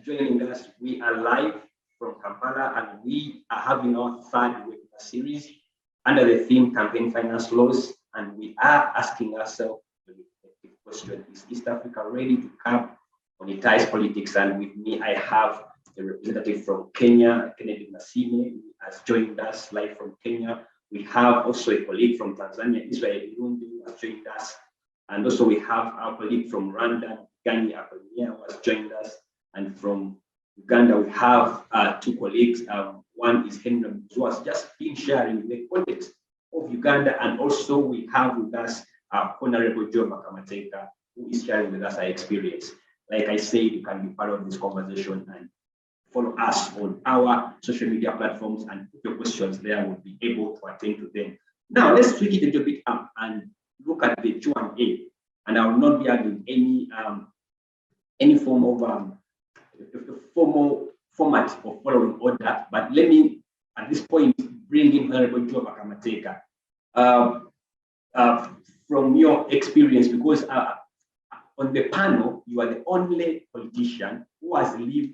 joining us, we are live from Kampala, and we are having our third webinar series under the theme Campaign Finance Laws, and we are asking ourselves the question: is East Africa ready to curb monetized politics? And with me, I have a representative from Kenya, Kennedy Masime, who has joined us live from Kenya. We have also a colleague from Tanzania, Israel Irundi, who has joined us. And also we have our colleague from Rwanda, Gani Aponia, who has joined us. And from Uganda, we have two colleagues. One is Henry, who has just been sharing the context of Uganda. And also we have with us Honorable Joe Makamateka, who is sharing with us our experience. Like I said, you can be part of this conversation and follow us on our social media platforms, and put your questions there. We'll be able to attend to them. Now, let's switch it a little bit up and look at the Q&A. And I will not be adding any form of formal format or following order, but let me, at this point, bring in Honorable Joe Makamateka. From your experience, because on the panel, you are the only politician who has lived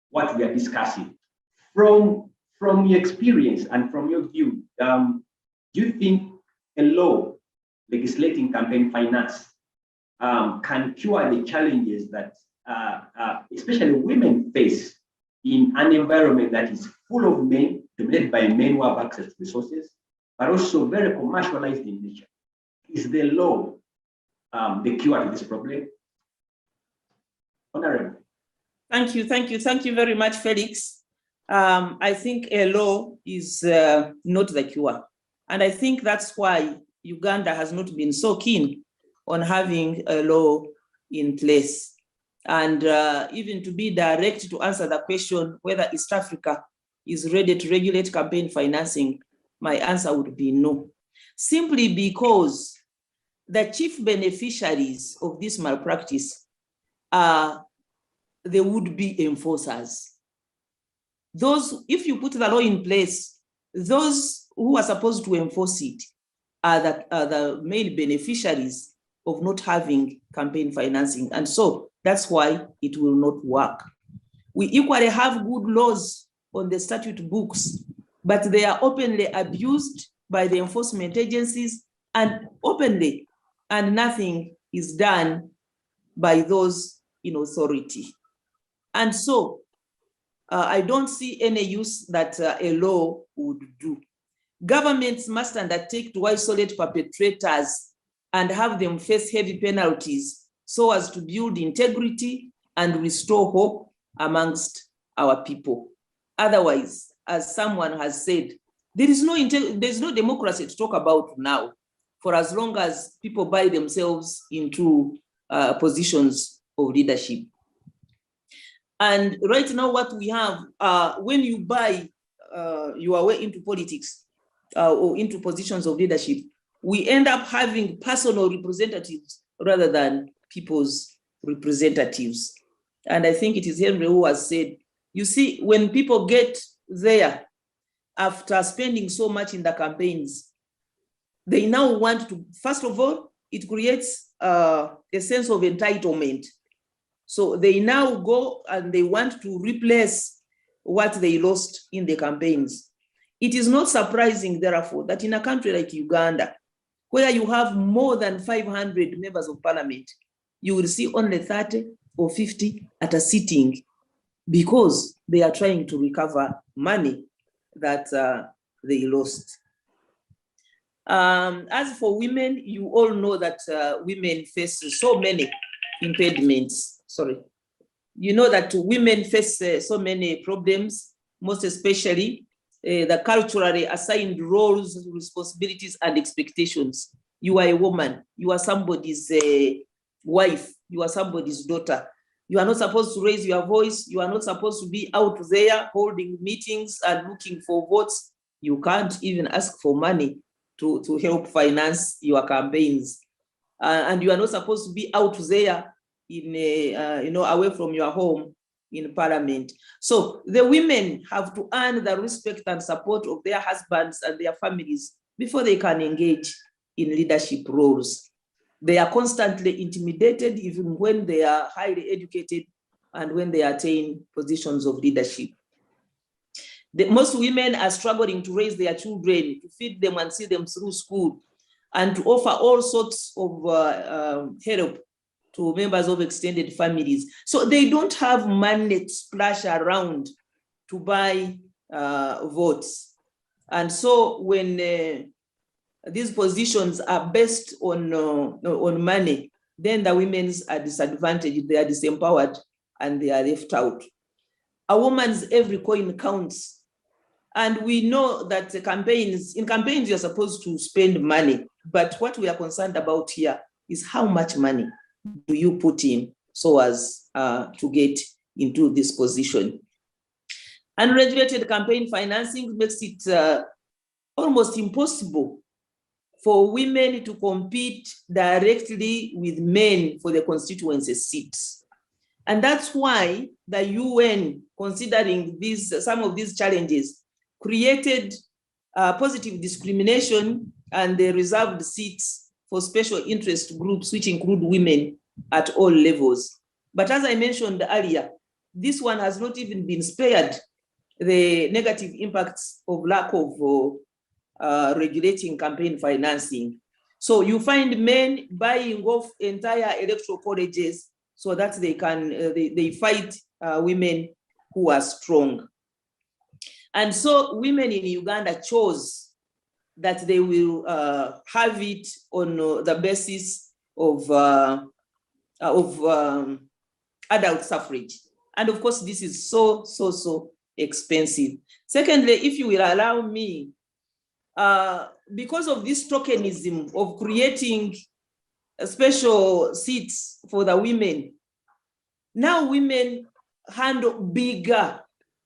what we are discussing. From your experience and from your view, do you think a law legislating campaign finance can cure the challenges that especially women face in an environment that is full of men, dominated by men who have access to resources, but also very commercialized in nature? Is the law the cure to this problem? Honorable. Thank you very much, Felix. I think a law is not the cure. And I think that's why Uganda has not been so keen on having a law in place. And even to be direct to answer the question whether East Africa is ready to regulate campaign financing, my answer would be no. Simply because the chief beneficiaries of this malpractice are the would-be enforcers. Those, if you put the law in place, those who are supposed to enforce it are the main beneficiaries of not having campaign financing. And so that's why it will not work. We equally have good laws on the statute books, but they are openly abused by the enforcement agencies and openly, and nothing is done by those in authority. And so I don't see any use that a law would do. Governments must undertake to isolate perpetrators and have them face heavy penalties so as to build integrity and restore hope amongst our people. Otherwise, as someone has said, there's no democracy to talk about now, for as long as people buy themselves into positions of leadership. And right now, what we have, when you buy your way into politics or into positions of leadership, we end up having personal representatives rather than people's representatives. And I think it is Henry who has said, you see, when people get there after spending so much in the campaigns, they now want to, first of all, it creates a sense of entitlement. So they now go and they want to replace what they lost in the campaigns. It is not surprising, therefore, that in a country like Uganda, where you have more than 500 members of parliament, you will see only 30 or 50 at a sitting, because they are trying to recover money that they lost. As for women, you all know that women face so many impediments. Sorry. You know that women face so many problems, most especially the culturally assigned roles, responsibilities, and expectations. You are a woman, you are somebody's wife, you are somebody's daughter. You are not supposed to raise your voice. You are not supposed to be out there holding meetings and looking for votes. You can't even ask for money to help finance your campaigns. And you are not supposed to be out there in away from your home in parliament. So the women have to earn the respect and support of their husbands and their families before they can engage in leadership roles. They are constantly intimidated, even when they are highly educated, and when they attain positions of leadership. Most women are struggling to raise their children, to feed them and see them through school, and to offer all sorts of help to members of extended families. So they don't have money to splash around to buy votes. And so when these positions are based on money, then the women are disadvantaged, they are disempowered, and they are left out. A woman's every coin counts. And we know that in campaigns, you're supposed to spend money. But what we are concerned about here is how much money do you put in so as to get into this position. Unregulated campaign financing makes it almost impossible for women to compete directly with men for the constituency seats. And that's why the UN, considering some of these challenges, created positive discrimination and the reserved seats for special interest groups, which include women at all levels. But as I mentioned earlier, this one has not even been spared the negative impacts of lack of regulating campaign financing. So you find men buying off entire electoral colleges so that they can they fight women who are strong. And so women in Uganda chose that they will have it on the basis of adult suffrage. And of course, this is so expensive. Secondly, if you will allow me, because of this tokenism of creating special seats for the women, now women handle bigger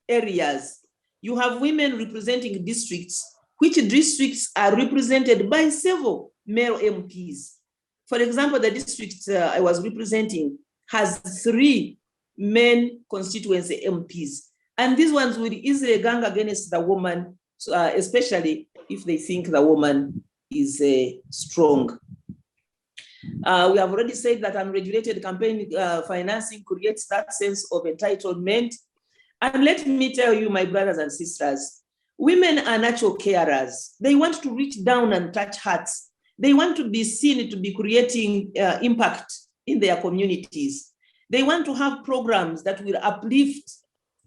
areas. You have women representing districts, which districts are represented by several male MPs. For example, the district I was representing has 3 men constituency MPs. And these ones will easily gang against the woman, especially if they think the woman is strong. We have already said that unregulated campaign financing creates that sense of entitlement. And let me tell you, my brothers and sisters, women are natural carers. They want to reach down and touch hearts. They want to be seen to be creating impact in their communities. They want to have programs that will uplift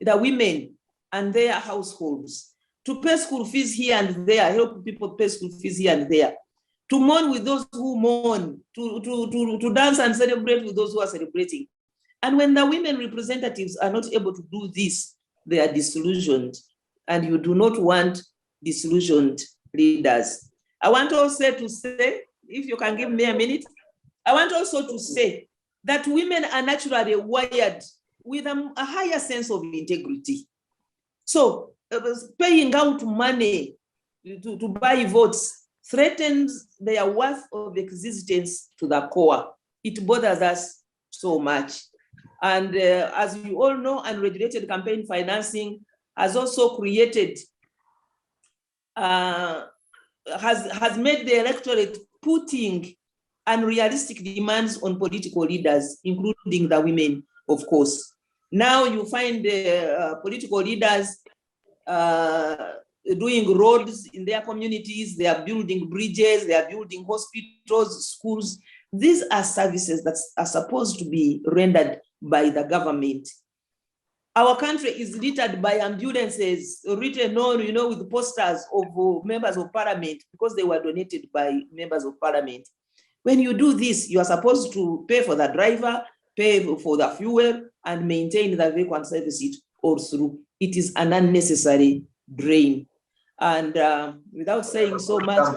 the women and their households, to pay school fees here and there, help people pay school fees here and there, to mourn with those who mourn, to dance and celebrate with those who are celebrating. And when the women representatives are not able to do this, they are disillusioned. And you do not want disillusioned leaders. I want also to say, if you can give me a minute, I want also to say that women are naturally wired with a higher sense of integrity. So paying out money to buy votes threatens their worth of existence to the core. It bothers us so much. And as you all know, unregulated campaign financing has also created, has made the electorate putting unrealistic demands on political leaders, including the women, of course. Now you find political leaders doing roads in their communities, they are building bridges, they are building hospitals, schools. These are services that are supposed to be rendered by the government. Our country is littered by ambulances written on, with posters of members of parliament because they were donated by members of parliament. When you do this, you are supposed to pay for the driver, pay for the fuel, and maintain the vehicle and service it all through. It is an unnecessary drain. And without saying so much,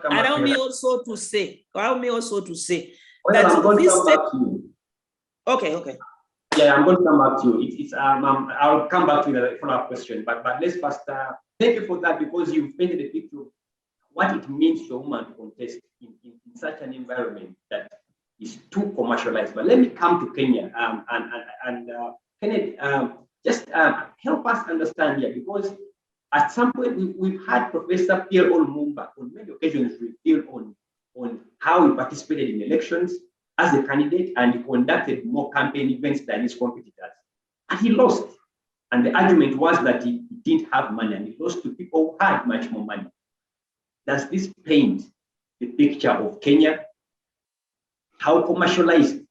allow me also to say that this step. Okay. Yeah, I'm going to come back to you. I'll come back to the follow-up question, but let's first thank you for that, because you've painted a picture of what it means to a woman to contest in such an environment that is too commercialized. But let me come to Kenya and Kenneth, just help us understand here, because at some point we've had Professor Pierre Olumumba on many occasions reveal on how he participated in elections, as a candidate and he conducted more campaign events than his competitors. And he lost. And the argument was that he didn't have money and he lost to people who had much more money. Does this paint the picture of Kenya? How commercialized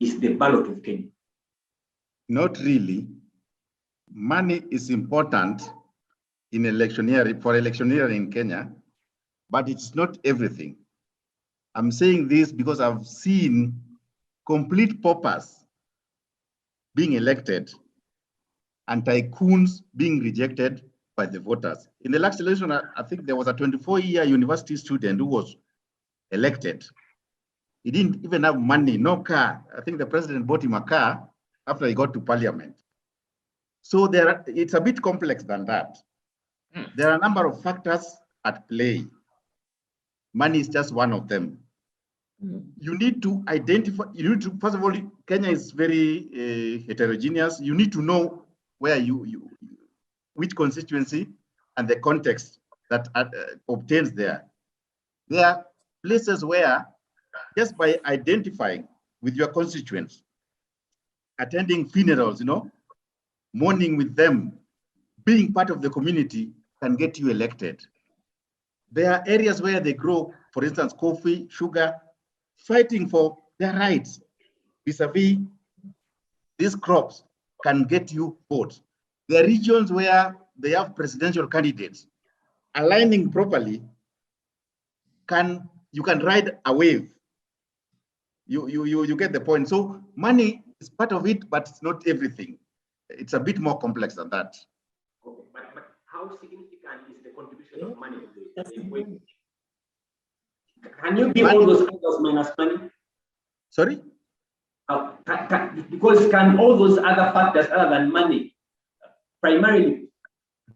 is the ballot of Kenya? Not really. Money is important in electioneering, for electioneering in Kenya, but it's not everything. I'm saying this because I've seen complete paupers being elected and tycoons being rejected by the voters. In the last election, I think there was a 24-year university student who was elected. He didn't even have money, no car. I think the president bought him a car after he got to parliament. So it's a bit complex than that. There are a number of factors at play. Money is just one of them. You need to identify, first of all, Kenya is very heterogeneous. You need to know where which constituency and the context that obtains there. There are places where just by identifying with your constituents, attending funerals, mourning with them, being part of the community can get you elected. There are areas where they grow, for instance, coffee, sugar, fighting for their rights vis-a-vis these crops can get you votes. There are regions where they have presidential candidates. Aligning properly, you can ride a wave. You get the point. So money is part of it, but it's not everything. It's a bit more complex than that. Okay, but how significant is the contribution of money to the equation? Can you give all those factors minus money? Sorry? Because can all those other factors other than money primarily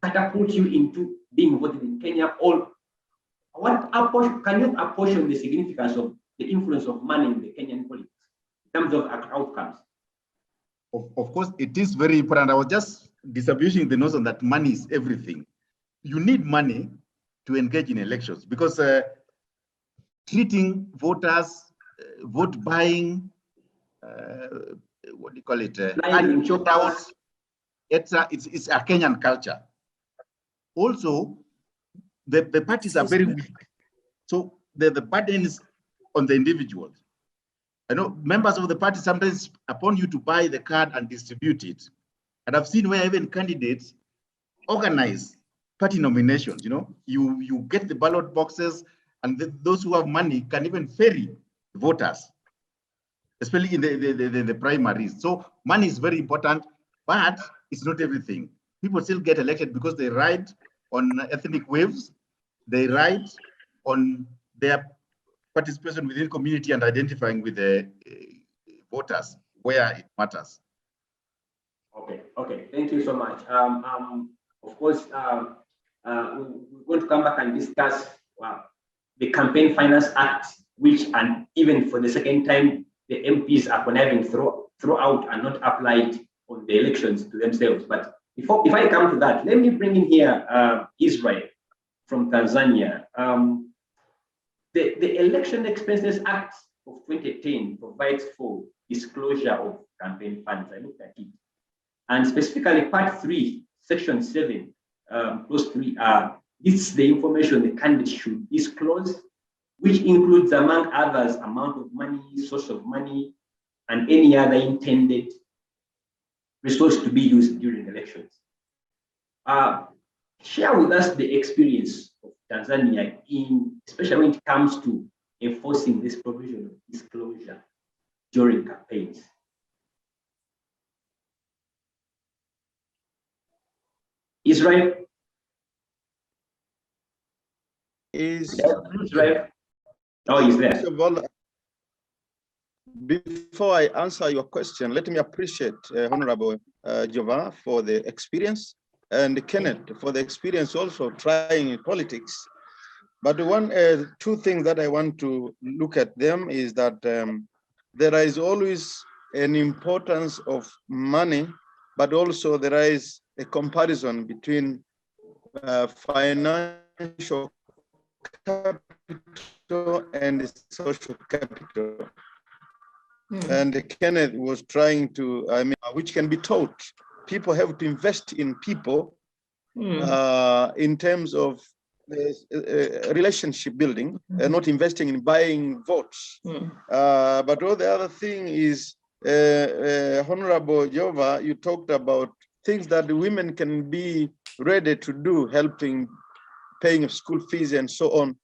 catapult you into being voted in Kenya? Or can you apportion the significance of the influence of money in the Kenyan politics in terms of outcomes? Of course, it is very important. I was just distributing the notion that money is everything. You need money to engage in elections because treating voters, vote buying, what do you call it? It's a Kenyan culture. Also, the parties are very weak. So the burden is on the individuals. I know members of the party sometimes upon you to buy the card and distribute it. And I've seen where even candidates organize party nominations. You get the ballot boxes, and those who have money can even ferry voters, especially in the primaries. So money is very important, but it's not everything. People still get elected because they ride on ethnic waves. They ride on their participation within community and identifying with the voters where it matters. Okay. Thank you so much. Of course, we're going to come back and discuss the Campaign Finance Act, which, and even for the second time, the MPs are conniving throughout and not applied on the elections to themselves. But if I come to that, let me bring in here Israel from Tanzania. The Election Expenses Act of 2010 provides for disclosure of campaign funds. I looked at it. And specifically Part 3, Section 7, Clause 3, this is the information the candidate should disclose, which includes, among others, amount of money, source of money, and any other intended resource to be used during elections. Share with us the experience of Tanzania, especially when it comes to enforcing this provision of disclosure during campaigns. Israel? Israel? Oh, he's there. Before I answer your question, let me appreciate Honorable Jovan for the experience and Kenneth for the experience also trying in politics. But two things that I want to look at them is that there is always an importance of money, but also there is a comparison between financial capital and social capital. And Kenneth was trying to, which can be taught. People have to invest in people in terms of relationship building, and not investing in buying votes. But all the other thing is, Honorable Jova, you talked about things that the women can be ready to do, helping, paying school fees and so on.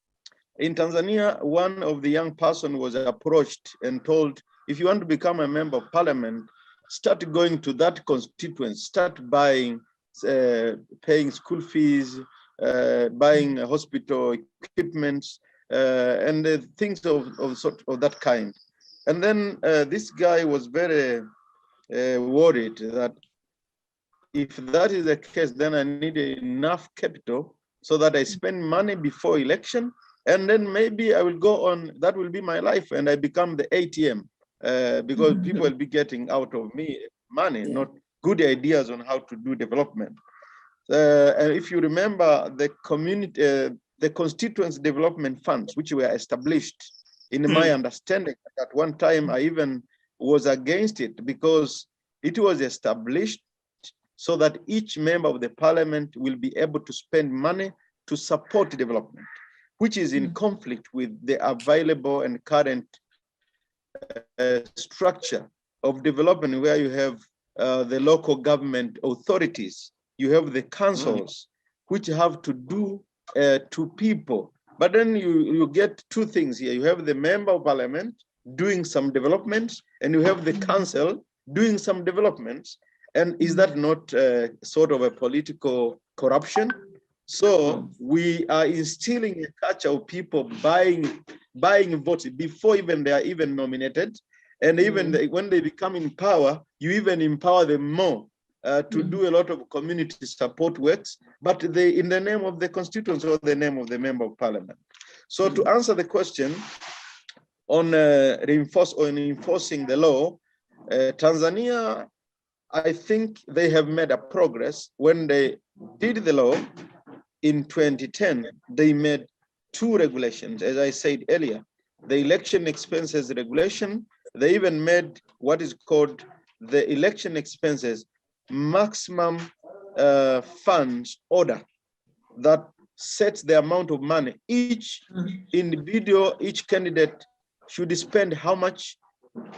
In Tanzania, one of the young person was approached and told, if you want to become a member of parliament, start going to that constituency, start buying, paying school fees, buying hospital equipments, and things of that kind. And then this guy was very worried that if that is the case, then I need enough capital so that I spend money before election, and then maybe I will go on, that will be my life, and I become the ATM, because people will be getting out of me money, not good ideas on how to do development. And if you remember the community, the constituency development funds, which were established, in my understanding, at one time I even was against it, because it was established so that each member of the parliament will be able to spend money to support development, which is in conflict with the available and current structure of development, where you have the local government authorities, you have the councils, which have to do to people. But then you get two things here. You have the member of parliament doing some developments, and you have the council doing some developments. And is that not sort of a political corruption? So we are instilling a culture of people buying votes before even they are even nominated. And even when they become in power, you even empower them more to do a lot of community support works, but they, in the name of the constituency or the name of the member of parliament. So to answer the question on enforcing the law, Tanzania, I think they have made a progress. When they did the law in 2010, they made two regulations, as I said earlier, the election expenses regulation. They even made what is called the election expenses maximum funds order that sets the amount of money each individual, each candidate should spend how much,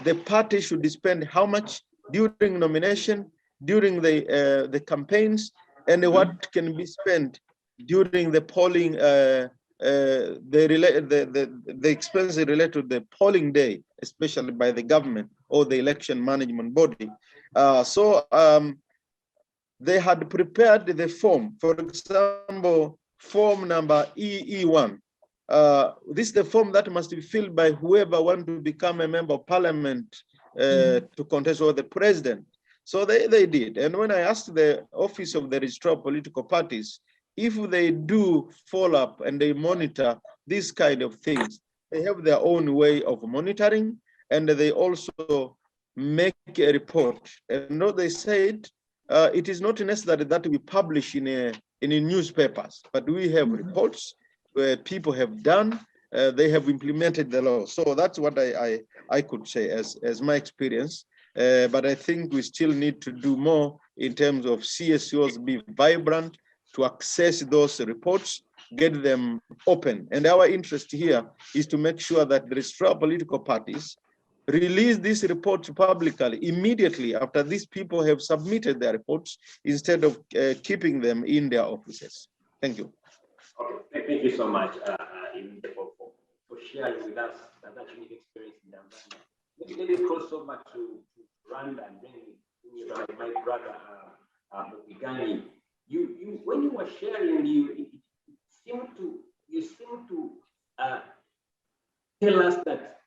the party should spend how much during nomination, during the campaigns, and what can be spent during the polling, the expenses related to the polling day, especially by the government or the election management body. They had prepared the form, for example, form number EE1. This is the form that must be filled by whoever wants to become a member of parliament to contest or the president. So they did. And when I asked the office of the registrar of political parties, if they do follow up and they monitor these kind of things, they have their own way of monitoring, and they also make a report. And what they said, it is not necessary that we publish in newspapers, but we have reports where people have done, they have implemented the law. So that's what I could say as my experience. But I think we still need to do more in terms of CSOs be vibrant to access those reports, get them open. And our interest here is to make sure that the registrar of political parties release these reports publicly immediately after these people have submitted their reports, instead of keeping them in their offices. Thank you. Okay, thank you so much for sharing with us that unique experience in Tanzania. Let me cross over to Rwanda and then my brother Bigani. You when you were sharing, you seem to tell us that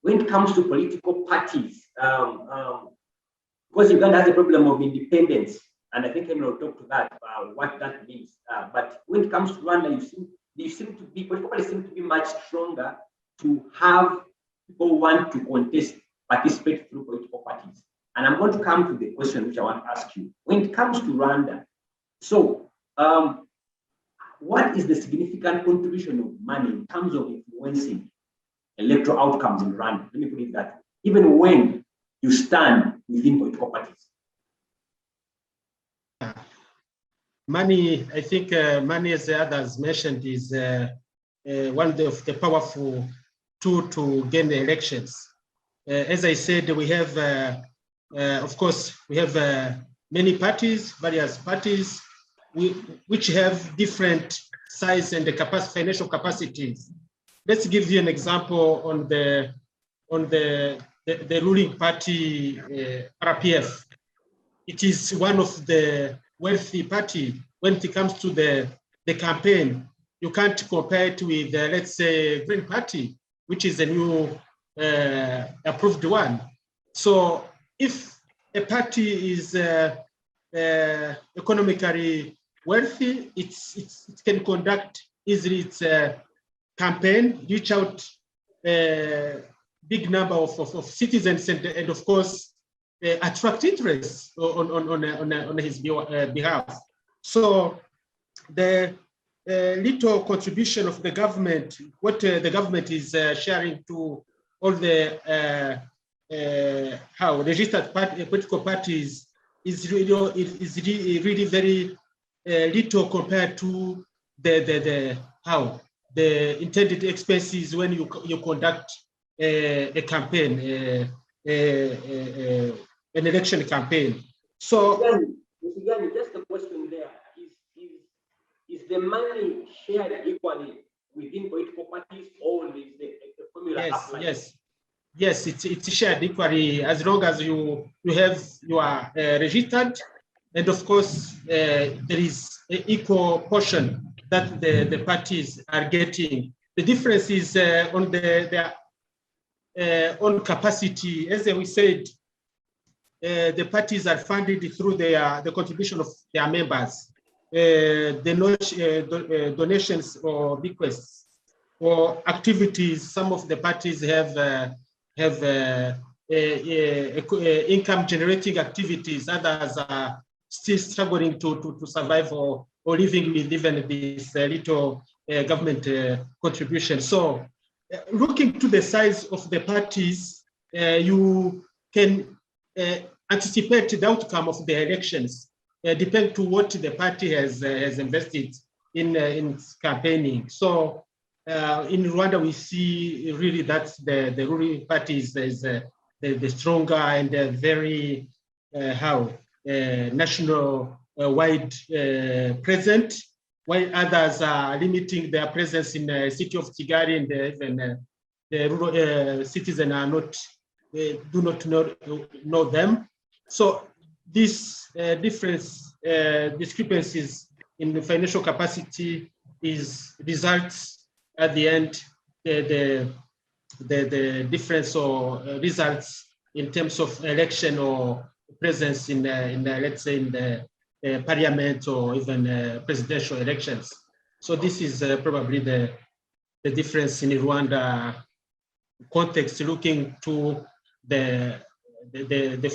when it comes to political parties, because Uganda has a problem of independence, and I think Emily will talk to that, what that means. But when it comes to Rwanda, political parties seem to be much stronger to have people want to participate through political parties. And I'm going to come to the question which I want to ask you. When it comes to Rwanda, so what is the significant contribution of money in terms of influencing electoral outcomes in Rwanda? Let me put it that way. even when you stand within political parties? Money, I think money, as the others mentioned, is one of the powerful tool to gain the elections. As I said, we have, of course, we have many parties, various parties, which have different size and the financial capacities. Let's give you an example on the ruling party, RPF. It is one of the wealthy party when it comes to the campaign. You can't compare it with, let's say, Green Party, which is a new approved one. So if a party is economically wealthy, it can conduct easily its campaign, reach out a big number of citizens, and of course, attract interest on his behalf. So the little contribution of the government, what the government is sharing to all the registered political parties is really very little compared to the intended expenses when you conduct a campaign, an election campaign. So, just a question there: is the money shared equally within political parties, or is the formula applied? Yes, it's shared equally as long as you are registered, and of course there is an equal portion that the parties are getting. The difference is on their own capacity. As we said, the parties are funded through the contribution of their members, donations or bequests or activities. Some of the parties have income generating activities. Others are still struggling to survive or living with even this little government contribution. So looking to the size of the parties, you can anticipate the outcome of the elections, depend to what the party has invested in campaigning. So in Rwanda, we see really that the ruling party is the stronger and very national wide present, while others are limiting their presence in the city of Kigali, and even the rural citizens are not do not know them. So this discrepancies in the financial capacity results at the end the difference or results in terms of election or presence in let's say in the parliament or even presidential elections. So this is probably the difference in Rwanda context, looking to the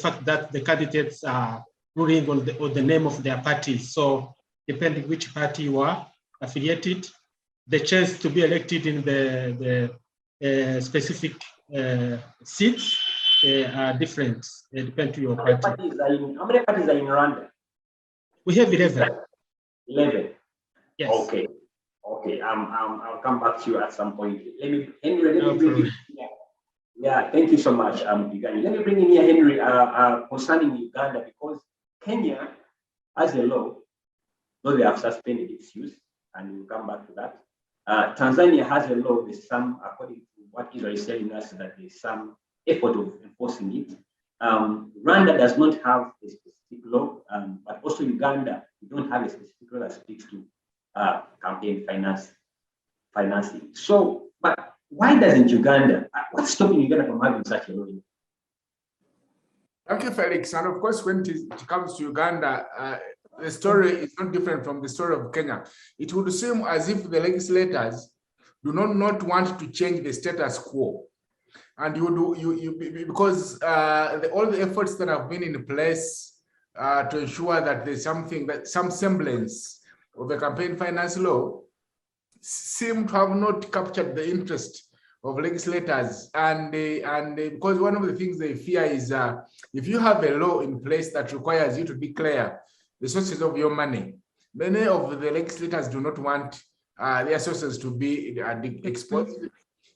fact that the candidates are ruling on the name of their party. So depending which party you are affiliated, the chance to be elected in the specific seats are different. They depend to your party. How many parties are in Rwanda? We have 11. 11. Yes. Okay. I'll come back to you at some point. Henry, let me bring you here. Yeah, thank you so much, Uganda. Let me bring in here, Henry, concerning Uganda, because Kenya has a law, though they have suspended its use, and we'll come back to that. Tanzania has a law. There's some, according to what Israel is telling us, that there's some effort of enforcing it. Rwanda does not have a specific law, but also Uganda, we don't have a specific law that speaks to campaign financing. So, but why doesn't Uganda, what's stopping Uganda from having such a law? Thank you, Felix. And of course, when it comes to Uganda, the story is not different from the story of Kenya. It would seem as if the legislators do not want to change the status quo. And because all the efforts that have been in place to ensure that there's some semblance of a campaign finance law seem to have not captured the interest legislators, and because one of the things they fear is if you have a law in place that requires you to declare the sources of your money, many of the legislators do not want their sources to be exposed.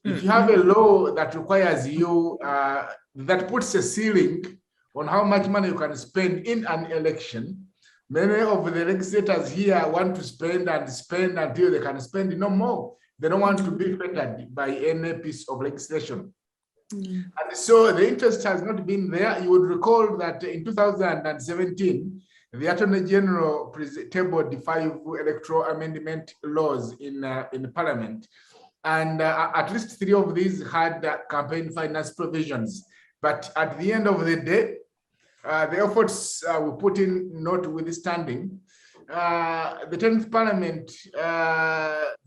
If you have a law that requires you, that puts a ceiling on how much money you can spend in an election, many of the legislators here want to spend and spend until they can spend no more. They don't want to be fettered by any piece of legislation. And so the interest has not been there. You would recall that in 2017, the Attorney General tabled 5 electoral amendment laws in Parliament. And at least 3 of these had campaign finance provisions. But at the end of the day, the efforts we put in notwithstanding, the 10th Parliament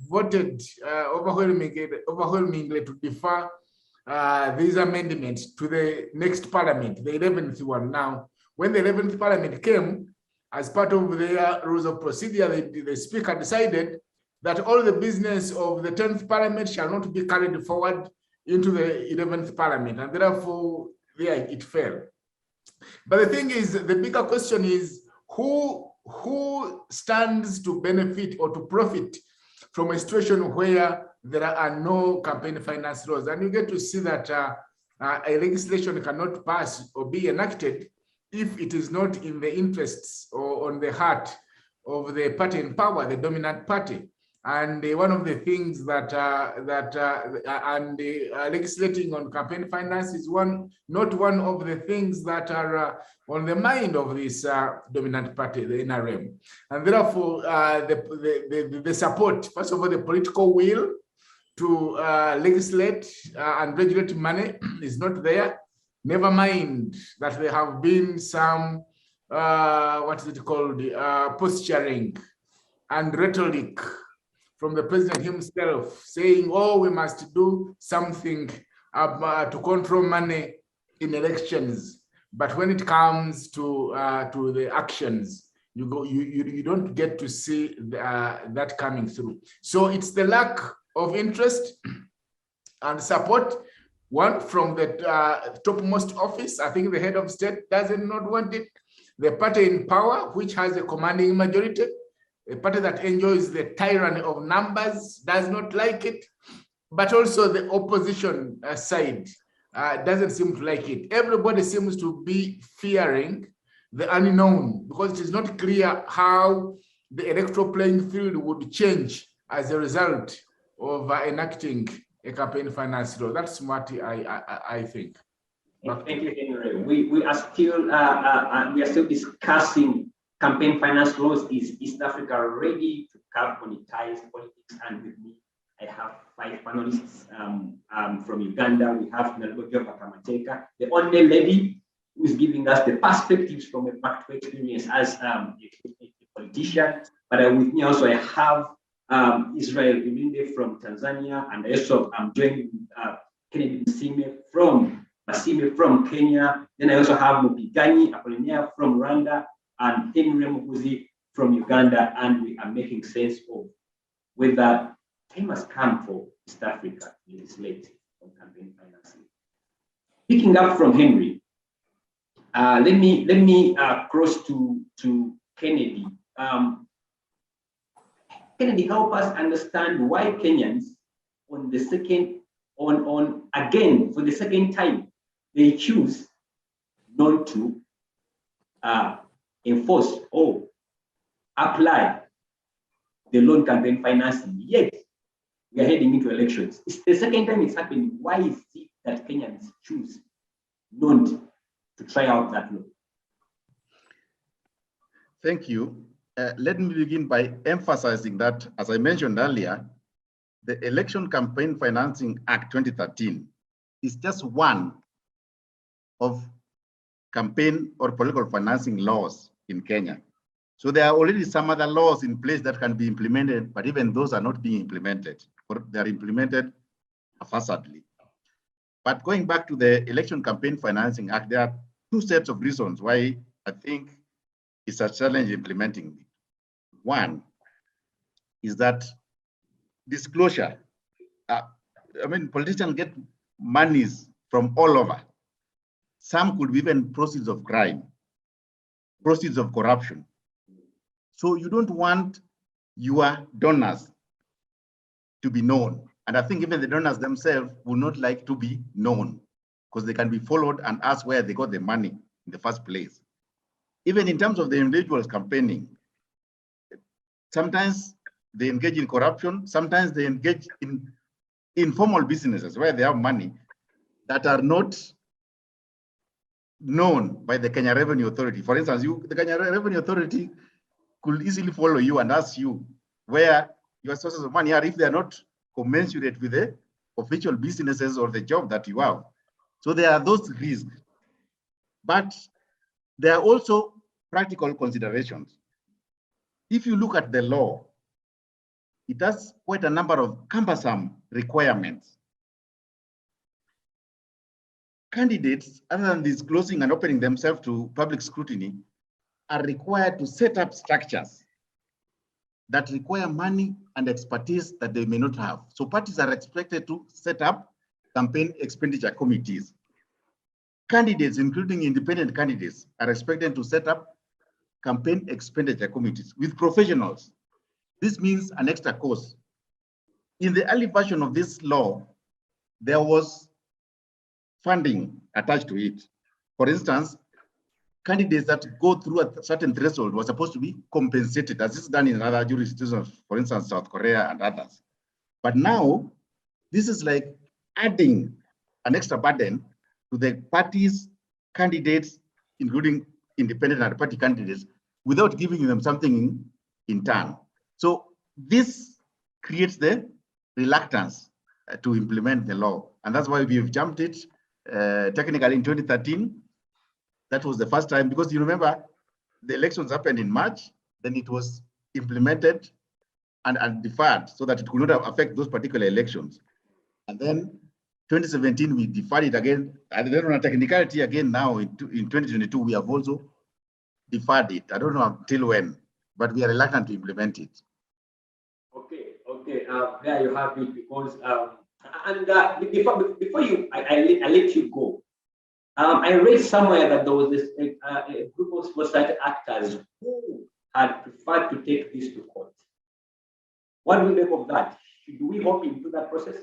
voted overwhelmingly to defer these amendments to the next Parliament, the 11th one. Now, when the 11th Parliament came, as part of their rules of procedure, the Speaker decided that all the business of the 10th Parliament shall not be carried forward into the 11th Parliament, and therefore there it fell. But the thing is, the bigger question is who stands to benefit or to profit from a situation where there are no campaign finance laws? And you get to see that a legislation cannot pass or be enacted if it is not in the interests or on the heart of the party in power, the dominant party. And one of the things that legislating on campaign finance is not one of the things that are on the mind of this dominant party, the NRM. And therefore, the support, first of all, the political will to legislate and regulate money is not there. Never mind that there have been some, what is it called, posturing and rhetoric from the president himself saying, oh, we must do something to control money in elections. But when it comes to the actions, you don't get to see that coming through. So it's the lack of interest and support. One, from the topmost office, I think the head of state does not want it. The party in power, which has a commanding majority, a party that enjoys the tyranny of numbers, does not like it. But also the opposition side doesn't seem to like it. Everybody seems to be fearing the unknown because it is not clear how the electoral playing field would change as a result of enacting a campaign finance law. That's what I think. Thank you, Henry. We are still discussing campaign finance laws. Is East Africa ready to carbonitize politics? And with me, I have 5 panelists from Uganda. We have Nalbojo Kamateka, the only lady who is giving us the perspectives from a back experience as a politician. But with me also, I have Israel Ilinde from Tanzania, and also I'm joined Kennedy Masime from Kenya. Then I also have Mupigani Apollinaire from Rwanda and Henry Muguzi from Uganda, and we are making sense of whether time has come for East Africa to legislate on campaign financing. Picking up from Henry, let me cross to Kennedy. Kennedy, help us understand why Kenyans for the second time, they choose not to enforce or apply the loan campaign financing, yet we are heading into elections. It's the second time it's happening. Why is it that Kenyans choose not to try out that law? Thank you. Let me begin by emphasizing that, as I mentioned earlier, the Election Campaign Financing Act 2013 is just one of campaign or political financing laws in Kenya. So there are already some other laws in place that can be implemented, but even those are not being implemented, or they are implemented haphazardly. But going back to the Election Campaign Financing Act, there are 2 sets of reasons why I think it's a challenge implementing it. One is that disclosure. I mean, politicians get monies from all over. Some could be even proceeds of crime, proceeds of corruption. So you don't want your donors to be known. And I think even the donors themselves will not like to be known because they can be followed and asked where they got the money in the first place. Even in terms of the individuals campaigning, sometimes they engage in corruption, sometimes they engage in informal businesses where they have money that are not known by the Kenya Revenue Authority. For instance, the Kenya Revenue Authority could easily follow you and ask you where your sources of money are if they are not commensurate with the official businesses or the job that you have. So there are those risks. But there are also practical considerations. If you look at the law, it has quite a number of cumbersome requirements. Candidates, other than disclosing and opening themselves to public scrutiny, are required to set up structures that require money and expertise that they may not have. So parties are expected to set up campaign expenditure committees. Candidates, including independent candidates, are expected to set up campaign expenditure committees with professionals. This means an extra cost. In the early version of this law, there was funding attached to it. For instance, candidates that go through a certain threshold were supposed to be compensated, as is done in other jurisdictions, for instance, South Korea and others. But now, this is like adding an extra burden to the parties, candidates, including independent and party candidates, without giving them something in turn. So this creates the reluctance to implement the law. And that's why we've jumped it technically in 2013. That was the first time, because you remember the elections happened in March, then it was implemented and deferred so that it could not affect those particular elections. And then 2017, we deferred it again. And then on a technicality again now in 2022, we have also deferred it. I don't know until when, but we are reluctant to implement it. Okay. There you have it, because before you, I let you go. I read somewhere that there was this a group of society actors who had preferred to take this to court. What do you make of that? Do we hope into that process?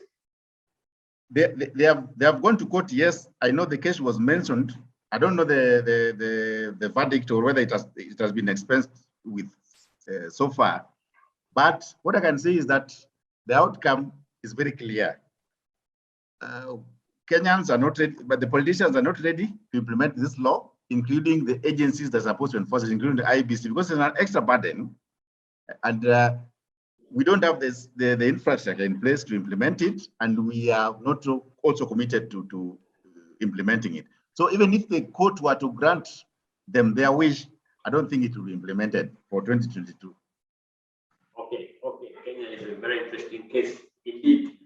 They have gone to court. Yes, I know the case was mentioned. I don't know the verdict or whether it has been expensed with so far. But what I can say is that the outcome is very clear. Kenyans are not ready, but the politicians are not ready to implement this law, including the agencies that are supposed to enforce it, including the IBC, because it's an extra burden. And we don't have the infrastructure in place to implement it, and we are not also committed to implementing it. So even if the court were to grant them their wish, I don't think it will be implemented for 2022. Okay. Kenya is a very interesting case indeed.